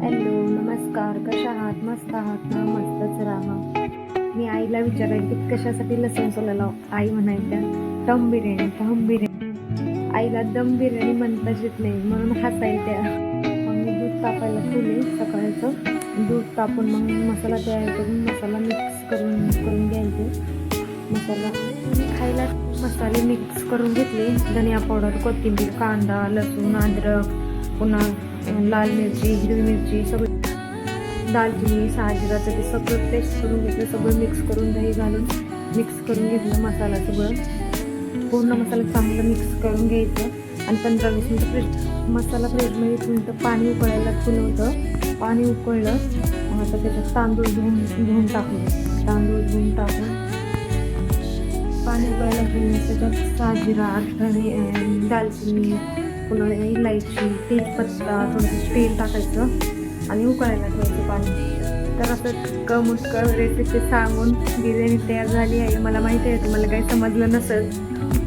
Hello, नमस्कार. कशा आहात? मस्त आहात ना? मस्तच राहा. मी आईला विचारायचे कशासाठी लसूण सोलायला. आई म्हणायच्या दम बिर्याणी, दम बिर्याणी. आईला दम बिर्याणी म्हणताच येत नाही म्हणून हसायच्या. मग मी दूध तापायला ठेवले सकाळचं. दूध तापून मग मसाला तयार करून मसाला मिक्स करून करून घ्यायचे. मसाला खायला मसाले मिक्स करून घेतले. धनिया पावडर, कोथिंबीर, कांदा, लसूण, अद्रक, पुन्हा लाल मिरची, हिरवी मिरची, सगळं दालचिनी, साजिराचं ते सगळं पेस्ट करून घेतलं. सगळं मिक्स करून दही घालून मिक्स करून घेतलं. मसाला सगळं पूर्ण मसाला चांगलं मिक्स करून घ्यायचं आणि 15-20 मिनटं मसाला फ्रीजमध्ये 20 मिनटं पाणी उकळायला ठेवलं होतं. पाणी उकळलं. मग आता त्याच्यात तांदूळ धुवून टाकले. तांदूळ धुवून टाकून पाणी उकळायला ठेवून त्याच्यात साजिरा, दालचिनी, पुन्हा इलायची, तेजपत्ता, थोडंसं तेल टाकायचं आणि उकळायला ठेवायचं पाणी. तर असं कमुटकं रेसिपी सांगून बिर्याणी तयार झाली आहे. मला माहिती आहे तुम्हाला काही समजलं नसेल.